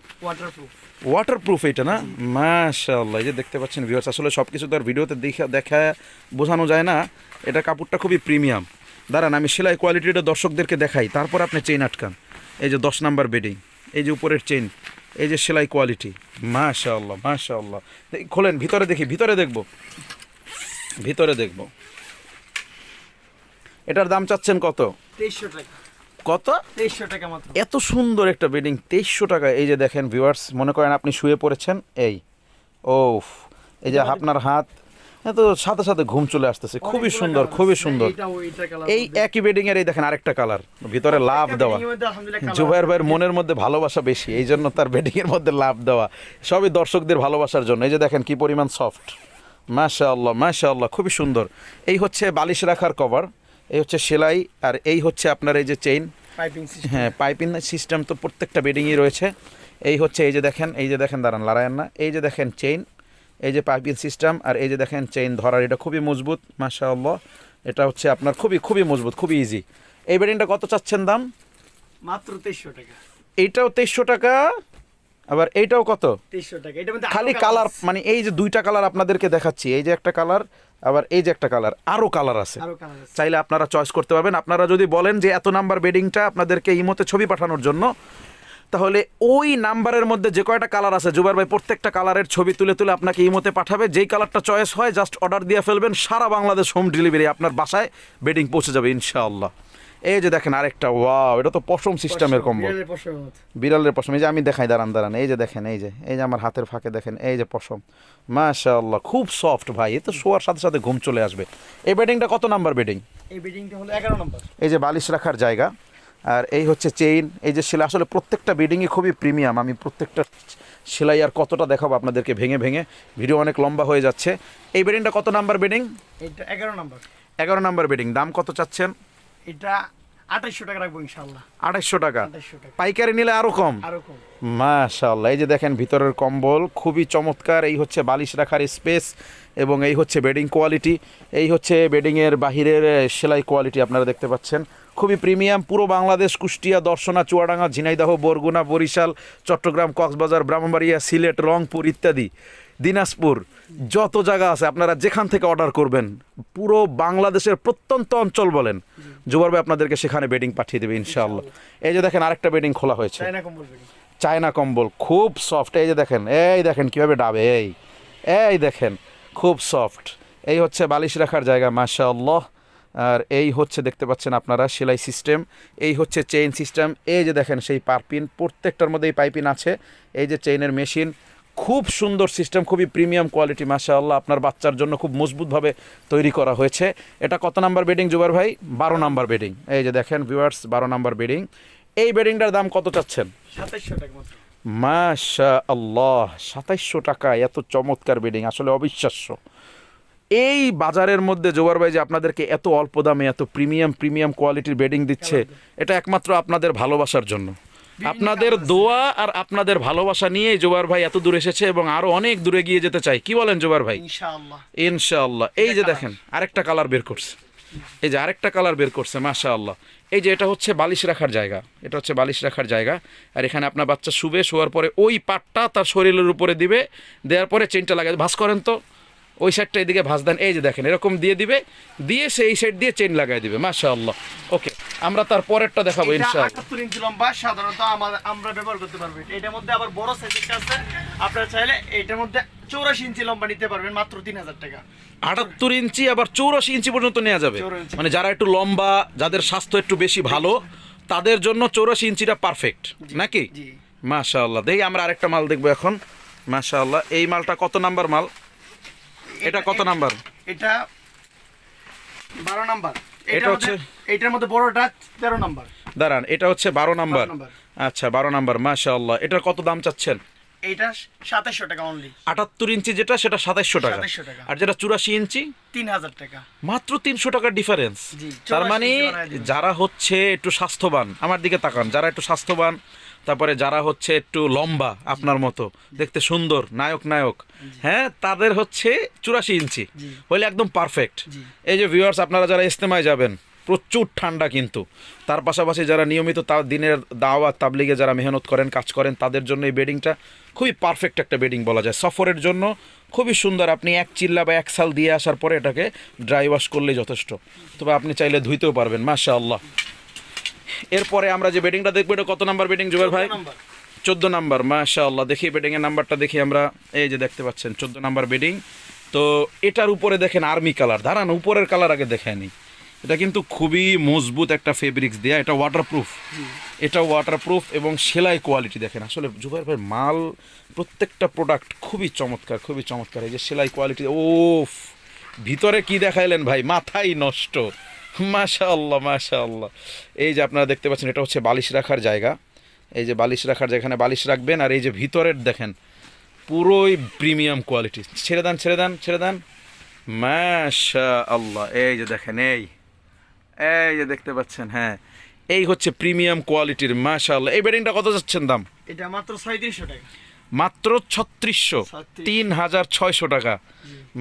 ওয়াটারপ্রুফ এটা না? মাশাআল্লাহ। এই যে দেখতে পাচ্ছেন ভিউয়ার্স, আসলে সব কিছু তো আর ভিডিওতে দেখা বোঝানো যায় না। এটা কাপড়টা খুবই প্রিমিয়াম। দাঁড়ান আমি সেলাই কোয়ালিটিটা দর্শকদেরকে দেখাই, তারপর আপনি চেইন আটকান। এই যে 10 নাম্বার বেডিং, এই যে উপরের চেইন, এই যে সেলাই কোয়ালিটি, মাশাআল্লাহ মাশাআল্লাহ। খোলেন, ভিতরে দেখি, ভিতরে দেখব। এটার দাম চাচ্ছেন কত? 2300 টাকা। কত? 2300 টাকা মাত্র। এত সুন্দর একটা বেডিং 2300 টাকা। এই যে দেখেন ভিউয়ার্স, মনে করেন আপনি শুয়ে পড়েছেন, এই এই যে আপনার হাত, এত সাথে সাথে ঘুম চলে আসতেছে। খুবই সুন্দর, খুবই সুন্দর। এই একই বেডিং এর এই দেখেন আরেকটা কালার, ভিতরে লাভ দেওয়া। জুবায়ের ভাইয়ের মনের মধ্যে ভালোবাসা বেশি, এই জন্য তার বেডিং এর মধ্যে লাভ দেওয়া, সবই দর্শকদের ভালোবাসার জন্য। এই যে দেখেন কি পরিমাণ সফট, মাশাআল্লাহ মাশাআল্লাহ, খুবই সুন্দর। এই হচ্ছে বালিশ রাখার কভার, এই হচ্ছে সেলাই, আর এই হচ্ছে আপনার এই যে চেইন, হ্যাঁ পাইপিং সিস্টেম তো প্রত্যেকটা বেডিংয়ে রয়েছে। এই হচ্ছে এই যে দেখেন দাঁড়ান লারায়েন না, এই যে দেখেন চেইন, এই যে পাইপিং সিস্টেম, আর এই যে দেখেন চেইন ধরার, এটা খুবই মজবুত মাশাআল্লাহ। এটা হচ্ছে আপনার খুবই খুবই মজবুত, খুবই ইজি। এই বেডিংটা কত চাচ্ছেন দাম? মাত্র 2300 টাকা। এইটাও 2300 টাকা, আবার এইটাও কত? 2300 টাকা। এটা মধ্যে খালি কালার, মানে এই যে দুইটা কালার আপনাদেরকে দেখাচ্ছি, এই যে একটা কালার, আবার এই যে একটা কালার, আরও কালার আছে। চাইলে আপনারা চয়েস করতে পারবেন। আপনারা যদি বলেন যে এত নাম্বার বেডিংটা আপনাদেরকে ইমোতে ছবি পাঠানোর জন্য, তাহলে ওই নাম্বারের মধ্যে যে কয়টা কালার আছে জুবায়ের ভাই প্রত্যেকটা কালারের ছবি তুলে আপনাকে ইমোতে পাঠাবে। যেই কালারটা চয়েস হয় জাস্ট অর্ডার দিয়ে ফেলবেন, সারা বাংলাদেশ হোম ডেলিভারি আপনার বাসায় বেডিং পৌঁছে যাবে ইনশাআল্লাহ। এই যে দেখেন আরেকটা, ওয়াও, এটা তো পশম সিস্টেমের কম্বল, বিড়ালের পশম। এই যে আমি দেখাই, দাঁড়ান, এই যে দেখেন, এই যে আমার হাতের ফাঁকে দেখেন, এই যে পশম, মাশাআল্লাহ, খুব সফট ভাই। এ তো শোয়ার সাথে সাথে ঘুম চলে আসবে। এই বেডিংটা কত নাম্বার বেডিং? এই বেডিংটা হলো 11 নাম্বার। এই যে বালিশ রাখার জায়গা, আর এই হচ্ছে চেইন, এই যে সেলাই। আসলে প্রত্যেকটা বেডিংই খুবই প্রিমিয়াম। আমি প্রত্যেকটা সেলাই আর কতটা দেখাবো আপনাদেরকে ভেঙে ভেঙে, ভিডিও অনেক লম্বা হয়ে যাচ্ছে। এই বেডিংটা কত নাম্বার বেডিং? এটা 11 নাম্বার। 11 number bedding. দাম কত চাচ্ছেন? এটা 2800 টাকা রাখবো ইনশাআল্লাহ। 2800 টাকা। পাইকারি নিলে আরো কম। মাশাআল্লাহ। এই যে দেখেন ভিতরের কম্বল খুবই চমৎকার। এই হচ্ছে বালিশ রাখার স্পেস, এবং এই হচ্ছে বেডিং কোয়ালিটি, এই হচ্ছে বেডিংয়ের বাহিরের সেলাই কোয়ালিটি আপনারা দেখতে পাচ্ছেন, খুবই প্রিমিয়াম। পুরো বাংলাদেশ, কুষ্টিয়া, দর্শনা, চুয়াডাঙ্গা, ঝিনাইদহ, বরগুনা, বরিশাল, চট্টগ্রাম, কক্সবাজার, ব্রাহ্মণবাড়িয়া, সিলেট, রংপুর ইত্যাদি, দিনাজপুর, যত জায়গা আছে আপনারা যেখান থেকে অর্ডার করবেন, পুরো বাংলাদেশের প্রত্যন্ত অঞ্চল বলেন, জুবার ভাই আপনাদেরকে সেখানে বেডিং পাঠিয়ে দেবে ইনশাআল্লাহ। এই যে দেখেন আরেকটা বেডিং খোলা হয়েছে, চায়না কম্বল বেডিং। চায়না কম্বল, খুব সফট। এই যে দেখেন, এই দেখেন কীভাবে ডাবে, এই দেখেন খুব সফট। এই হচ্ছে বালিশ রাখার জায়গা, মাশাআল্লাহ। আর এই হচ্ছে দেখতে পাচ্ছেন আপনারা সেলাই সিস্টেম, এই হচ্ছে চেইন সিস্টেম। এই যে দেখেন সেই পারপিন, প্রত্যেকটার মধ্যে এই পাইপিন আছে। এই যে চেইনের মেশিন, খুব সুন্দর সিস্টেম, খুবই প্রিমিয়াম কোয়ালিটি, মাশাআল্লাহ। আপনার বাচ্চার জন্য খুব মজবুতভাবে তৈরি করা হয়েছে। এটা কত নাম্বার বেডিং জুবার ভাই? 12 নাম্বার বেডিং। এই যে দেখেন ভিউয়ার্স, 12 নাম্বার বেডিং। এই বেডিংটার দাম কত চাচ্ছেন? 2700 টাকা মাত্র। মাশাআল্লাহ, 2700 টাকা এত চমৎকার বেডিং, আসলে অবিশ্বাস্য। এই বাজারের মধ্যে জোবার ভাই যে আপনাদেরকে এত অল্প দামে এত প্রিমিয়াম কোয়ালিটির বেডিং দিচ্ছে, এটা একমাত্র আপনাদের ভালোবাসার জন্য, আপনাদের দোয়া আর আপনাদের ভালোবাসা নিয়ে জোবার ভাই এত দূর এসেছে এবং আরো অনেক দূরে গিয়ে যেতে চাই। কি বলেন জোবার ভাই? ইনশাআল্লাহ ইনশাআল্লাহ। এই যে দেখেন আরেকটা কালার বের করছে, এই যে আরেকটা কালার বের করছে, মাশাআল্লাহ। এই যে এটা হচ্ছে বালিশ রাখার জায়গা, এটা হচ্ছে বালিশ রাখার জায়গা। আর এখানে আপনার বাচ্চা শুবে, শোয়ার পরে ওই পাটটা তার শরীরের উপরে দিবে, দেওয়ার পরে চেইনটা লাগাবে। ভাঁজ করেন তো, ওই সাইডটা এদিকে ভাঁজ দেন, এই যে দেখেন এরকম দিয়ে দিবে, দিয়ে সেই সাইড দিয়ে চেইন লাগাই দিবে, মাশাআল্লাহ। ওকে, আমরা তার পরেরটা দেখাবো এটা ইনশাআল্লাহ। 78 ইঞ্চি লম্বা, সাধারণত আমরা ব্যবহার করতে পারবো। এটার মধ্যে আবার বড় সাইজের আছে, আপনারা চাইলে এটার মধ্যে 84 ইঞ্চি লম্বা নিতে পারবেন মাত্র 3000 টাকা। 78 ইঞ্চি আবার 84 ইঞ্চি পর্যন্ত নেওয়া যাবে, 84 ইঞ্চি। মানে যারা একটু লম্বা, যাদের স্বাস্থ্য একটু বেশি ভালো, তাদের জন্য 84 ইঞ্চিটা পারফেক্ট নাকি? জি। মাশাআল্লাহ। দেখি আমরা আরেকটা মাল দেখবো এখন, মাশাআল্লাহ। এই মালটা কত নাম্বার মাল? এটা কত নাম্বার? এটা 12 নাম্বার। এটা হচ্ছে এটার মধ্যে বড়টা 13 নাম্বার। দাঁড়ান, এটা হচ্ছে 12 নাম্বার। 12 নাম্বার। আচ্ছা, 12 নাম্বার, মাশাআল্লাহ। এটার কত দাম চাচ্ছেন? এইটা 2700 টাকা অনলি। 78 ইঞ্চি যেটা, সেটা 2700 টাকা। 2700 টাকা। আর যেটা 84 ইঞ্চি 3000 টাকা। মাত্র 300 টাকার ডিফারেন্স। জি, তার 84 মানে ইঞ্চি বানায় দিবেন। যারা হচ্ছে একটু স্বাস্থ্যবান, আমার দিকে তাকান, যারা একটু স্বাস্থ্যবান, তারপরে যারা হচ্ছে একটু লম্বা আপনার মতো দেখতে সুন্দর, নায়ক, হ্যাঁ, তাদের হচ্ছে 84 ইঞ্চি জি। হলে একদম পারফেক্ট। জি। এই যে ভিউয়ার্স, আপনারা যারা ইজতেমায় যাবেন, প্রচুর ঠান্ডা কিন্তু, তার পাশাপাশি যারা নিয়মিত দিনের দাওয়াত তাবলিগে যারা মেহনত করেন, কাজ করেন, তাদের জন্য এই বেডিংটা খুবই পারফেক্ট একটা বেডিং বলা যায়। সফরের জন্য খুবই সুন্দর। আপনি এক চিল্লা বা এক সাল দিয়ে আসার পরে এটাকে ড্রাই ওয়াশ করলেই যথেষ্ট, তবে আপনি চাইলে ধুইতেও পারবেন, মাশাআল্লাহ। এরপরে আমরা যে বেডিংটা দেখবো, এটা কত নাম্বার বেডিং জুবের ভাই? 14 নাম্বার। 14 নাম্বার, মাশাআল্লাহ। দেখি বেডিংয়ের নাম্বারটা দেখি আমরা। এই যে দেখতে পাচ্ছেন 14 নাম্বার বেডিং। তো এটার উপরে দেখেন আর্মি কালার, দাঁড়ান উপরের কালার আগে দেখেনি। এটা কিন্তু খুবই মজবুত একটা ফেব্রিক্স দেয়া, এটা ওয়াটারপ্রুফ, এটা ওয়াটারপ্রুফ এবং সেলাই কোয়ালিটি দেখেন। আসলে জুবাইর ভাই মাল, প্রত্যেকটা প্রোডাক্ট খুবই চমৎকার, খুবই চমৎকার। এই যে সেলাই কোয়ালিটি, ওফ, ভিতরে কি দেখাইলেন ভাই, মাথাই নষ্ট, মাশাআল্লাহ মাশাআল্লাহ। এই যে আপনারা দেখতে পাচ্ছেন, এটা হচ্ছে বালিশ রাখার জায়গা। এই যে বালিশ রাখার যেখানে বালিশ রাখবেন, আর এই যে ভিতরের দেখেন পুরোই প্রিমিয়াম কোয়ালিটি। ছেড়ে দেন, মাশাআল্লাহ। এই যে দেখেন, এই যে দেখতে পাচ্ছেন, হ্যাঁ, এই হচ্ছে প্রিমিয়াম কোয়ালিটির, মাশাআল্লাহ। এই বেডিংটা কত যাচ্ছেন দাম? এটা মাত্র 3700 টাকা। মাত্র 3600, 3600 টাকা,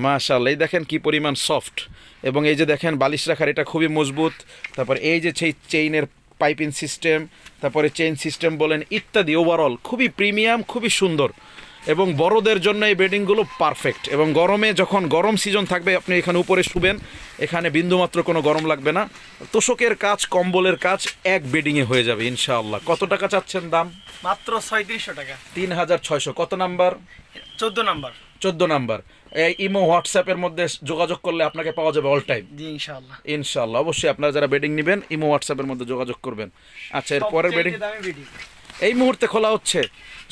মাশাআল্লাহ। এই দেখেন কি পরিমাণ সফট, এবং এই যে দেখেন বালিশ রাখার এটা খুবই মজবুত। তারপর এই যে সেই চেইনের পাইপিং সিস্টেম, তারপরে চেইন সিস্টেম বলেন ইত্যাদি, ওভারঅল খুবই প্রিমিয়াম, খুবই সুন্দর। এবং বড়দের জন্য এই বেডিংগুলো পারফেক্ট। এবং গরমে, যখন গরম সিজন থাকবে, আপনি এখানে উপরে শুবেন, এখানে বিন্দুমাত্র কোনো গরম লাগবে না। তোষকের কাজ, কম্বলের কাজ এক বেডিংয়ে হয়ে যাবে ইনশাআল্লাহ। কত টাকা চাচ্ছেন দাম? মাত্র 3700 টাকা। 3600। কত নাম্বার? 14 নাম্বার। 14 নাম্বার। এই ইমো হোয়াটসঅ্যাপের মধ্যে যোগাযোগ করলে আপনাকে পাওয়া যাবে অল টাইম জি, ইনশাআল্লাহ। ইনশাআল্লাহ। অবশ্যই আপনারা যারা বেডিং নেবেন, ইমো হোয়াটসঅ্যাপের মধ্যে যোগাযোগ করবেন। আচ্ছা, এর পরের বেডিং সবচেয়ে দামি বেডিং। এই মুহূর্তে খোলা হচ্ছে,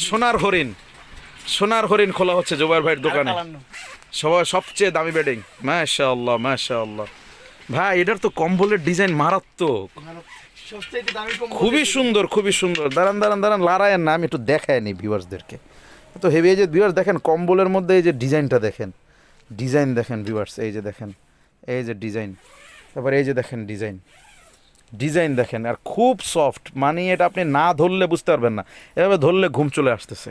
সোনার হরিণ খোলা হচ্ছে জুবাইর ভাইয়ের দোকানে। সবচেয়ে দামি বেডিং, মাশাআল্লাহ মাশাআল্লাহ। ভাই, এটার তো কম্বলের ডিজাইন মারাত্মক, সবচেয়ে দামি কম্বল। খুবই সুন্দর, খুবই সুন্দর। দাঁড়ান, লড়াইয়ের না, আমি একটু দেখায় নি ভিউয়ার্সদেরকে। তো হেভি। এই যে ভিউয়ার্স দেখেন, কম্বলের মধ্যে এই যে ডিজাইনটা দেখেন, ভিউয়ার্স, এই যে দেখেন, এই যে ডিজাইন, তারপর এই যে দেখেন ডিজাইন দেখেন, আর খুব সফট। মানে এটা আপনি না ধরলে বুঝতে পারবেন না, এভাবে ধরলে ঘুম চলে আসতেছে,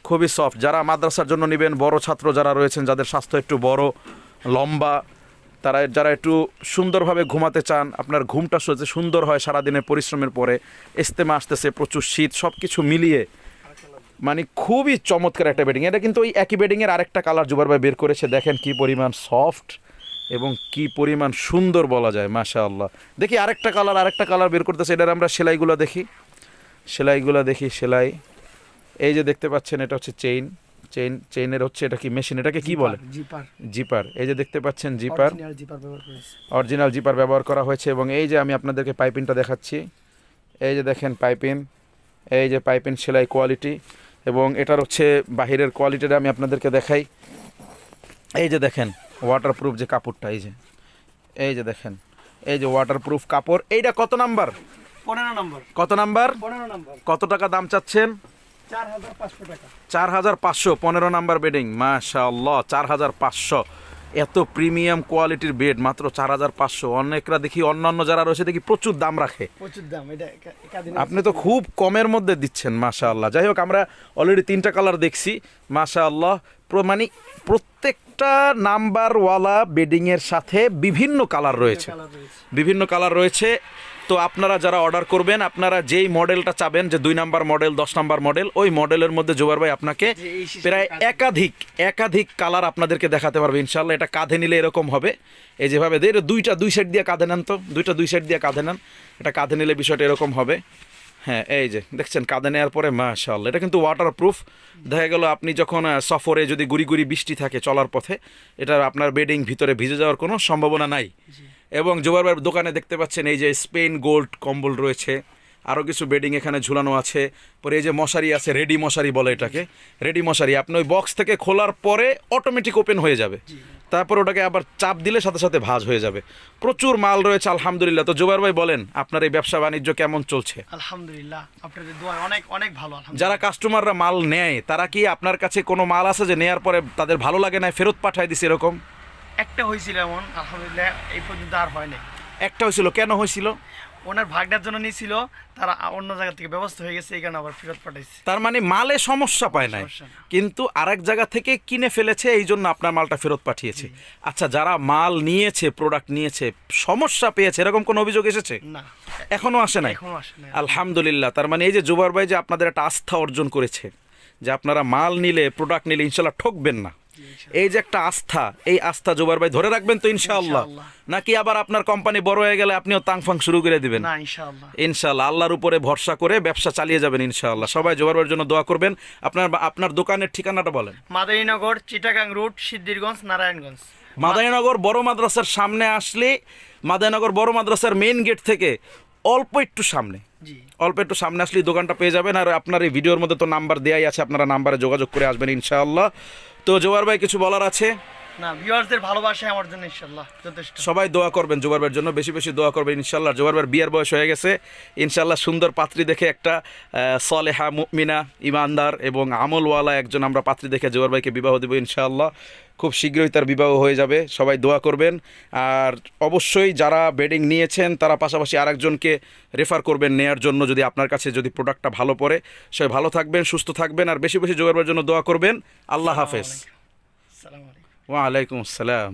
খুবই সফট। যারা মাদ্রাসার জন্য নেবেন, বড় ছাত্র যারা রয়েছেন, যাদের স্বাস্থ্য একটু বড় লম্বা, তারা যারা একটু সুন্দরভাবে ঘুমাতে চান, আপনার ঘুমটা যাতে সুন্দর হয় সারাদিনের পরিশ্রমের পরে, ইজতেমা আসতেছে, প্রচুর শীত, সব কিছু মিলিয়ে মানে খুবই চমৎকার একটা বেডিং। এটা কিন্তু ওই একই বেডিংয়ের আরেকটা কালার জুবাইর ভাই বের করেছে, দেখেন কি পরিমাণ সফট এবং কি পরিমাণ সুন্দর বলা যায়, মাশাআল্লাহ। দেখি আরেকটা কালার বের করতেছে, এটার আমরা সেলাইগুলো দেখি, সেলাই। এই যে দেখতে পাচ্ছেন, এটা হচ্ছে চেইনের হচ্ছে, এটা কি মেশিন, এটাকে কি বলে? জিপার। এই যে দেখতে পাচ্ছেন জিপার, অরিজিনাল জিপার ব্যবহার করা হয়েছে। এবং এই যে আমি আপনাদেরকে পাইপিংটা দেখাচ্ছি, এই যে দেখেন পাইপিং, এই যে পাইপিং সেলাই কোয়ালিটি। এবং এটার হচ্ছে বাহিরের কোয়ালিটিটা আমি আপনাদেরকে দেখাই। এই যে দেখেন ওয়াটারপ্রুফ যে কাপড়টা, এই যে দেখেন, এই যে ওয়াটারপ্রুফ কাপড়। এইটা কত নাম্বার? 15 নম্বর। কত নাম্বার? 15 নম্বর। কত টাকা দাম চাচ্ছেন? 4500 টাকা। 4500, 15 নাম্বার বেডিং, মাশাআল্লাহ 4500। এত প্রিমিয়াম কোয়ালিটির বেড মাত্র 4500। অনেকরা দেখি অন্যান্য যারা রয়েছে দেখি প্রচুর দাম রাখে, প্রচুর দাম। এটা আপনি তো খুব কমের মধ্যে দিচ্ছেন, মাশাআল্লাহ। যাই হোক, আমরা অলরেডি 3টা কালার দেখছি, মাশাআল্লাহ। মানে প্রত্যেকটা নাম্বারওয়ালা বেডিংয়ের সাথে বিভিন্ন কালার রয়েছে। তো আপনারা যারা অর্ডার করবেন, আপনারা যেই মডেলটা চাবেন, যে 2 নাম্বার মডেল, 10 নাম্বার মডেল, ওই মডেলের মধ্যে জোবার ভাই আপনাকে প্রায় একাধিক কালার আপনাদেরকে দেখাতে পারবে ইনশাআল্লাহ। এটা কাঁধে নিলে এরকম হবে, এই যেভাবে দুই সাইড দিয়ে কাঁধে নেন, তো দুই সাইড দিয়ে কাঁধে নেন, এটা কাঁধে নিলে বিষয়টা এরকম হবে। হ্যাঁ, এই যে দেখছেন কাঁধে নেওয়ার পরে, মাশাআল্লাহ। এটা কিন্তু ওয়াটারপ্রুফ। দেখা গেল আপনি যখন সফরে যদি গুড়ি বৃষ্টি থাকে চলার পথে, এটা আপনার বেডিং ভিতরে ভিজে যাওয়ার কোনো সম্ভাবনা নাই। এবং জোবার ভাইয়ের দোকানে দেখতে পাচ্ছেন এই যে স্পেন গোল্ড কম্বল রয়েছে, আরও কিছু বেডিং এখানে ঝুলানো আছে। পরে এই যে মশারি আছে, রেডি মশারি বলে এটাকে, রেডি মশারি। আপনি ওই বক্স থেকে খোলার পরে অটোমেটিক ওপেন হয়ে যাবে, তারপর ওটাকে আবার চাপ দিলে সাথে সাথে ভাঁজ হয়ে যাবে। প্রচুর মাল রয়েছে আলহামদুলিল্লাহ। তো জোবার ভাই বলেন, আপনার এই ব্যবসা বাণিজ্য কেমন চলছে? আলহামদুলিল্লাহ, আপনাদের দোয়ায় অনেক অনেক ভালো। যারা কাস্টমাররা মাল নেয়, তারা কি আপনার কাছে কোনো মাল আছে যে নেয়ার পরে তাদের ভালো লাগে না, ফেরত পাঠায় দিছে এরকম? একটা হয়েছিল এমন, আলহামদুলিল্লাহ এই পর্যন্ত আর হয় নাই। একটা হয়েছিল, কেন হয়েছিল? ওনার ভাগটার জন্য নিয়েছিল, তারা অন্য জায়গা থেকে ব্যবস্থা হয়ে গেছে, এই কারণে আবার ফেরত পাঠাইছে। তার মানে মালে সমস্যা পায় নাই, কিন্তু আরেক জায়গা থেকে কিনে ফেলেছে, এই জন্য আপনার মালটা ফেরত পাঠিয়েছে। আচ্ছা, যারা মাল নিয়েছে, প্রোডাক্ট নিয়েছে, সমস্যা পেয়েছে, এরকম কোনো অভিযোগ এসেছে? না, এখনো আসে নাই। আলহামদুলিল্লাহ। তার মানে এই যে জোবার ভাই যে আপনাদের একটা আস্থা অর্জন করেছে, যে আপনারা মাল নিলে, প্রোডাক্ট নিলে ইনশাল্লাহ ঠকবেন না, এই যে একটা আস্থা, এই আস্থা জোবার ভাই ধরে রাখবেন তো ইনশাআল্লাহ? নাকি আবার আপনার কোম্পানি বড় হয়ে গেলে আপনিও তাংফাং শুরু করে দিবেন? না, ইনশাআল্লাহ। ইনশাআল্লাহ আল্লাহর উপরে ভরসা করে ব্যবসা চালিয়ে যাবেন ইনশাআল্লাহ। সবাই জোবার ভাইয়ের জন্য দোয়া করবেন। আপনার দোকানের ঠিকানাটা বলেন। মাদারীনগর, চিটাগাং রোড, সিদ্ধিরগঞ্জ, নারায়ণগঞ্জ। মাদারীনগর বড় মাদ্রাসার সামনে আসলে, মাদারীনগর বড় মাদ্রাসার মেইন গেট থেকে অল্প একটু সামনে আসলে দোকানটা পেয়ে যাবেন। আর আপনার এই ভিডিওর মধ্যে তো নাম্বার দেয়াই আছে, আপনারা নাম্বারে যোগাযোগ করে আসবেন ইনশাআল্লাহ। তো জোবার ভাই কিছু বলার আছে? না, ভিউয়ারদের ভালোবাসা আমার জন্য ইনশাআল্লাহ যথেষ্ট। সবাই দোয়া করবেন জোবার ভাইয়ের জন্য, বেশি বেশি দোয়া করবেন ইনশাআল্লাহ। জোবার ভাইয়ের বিয়ের বয়স হয়ে গেছে ইনশাআল্লাহ। সুন্দর পাত্রী দেখে, একটা সলেহা মুমিনা ইমানদার এবং আমলওয়ালা একজন আমরা পাত্রী দেখে জোবার ভাইকে বিবাহ দেব ইনশাআল্লাহ। খুব শীঘ্রই তার বিবাহ হয়ে যাবে, সবাই দোয়া করবেন। আর অবশ্যই যারা বেডিং নিয়েছেন, তারা পাশাপাশি আরেকজনকে রেফার করবেন নেয়ার জন্য, যদি আপনার কাছে যদি প্রোডাক্টটা ভালো পড়ে। সবাই ভালো থাকবেন, সুস্থ থাকবেন, আর বেশি বেশি জোগাড় জন্য দোয়া করবেন। আল্লাহ হাফেজ। ওয়া আলাইকুম আসসালাম।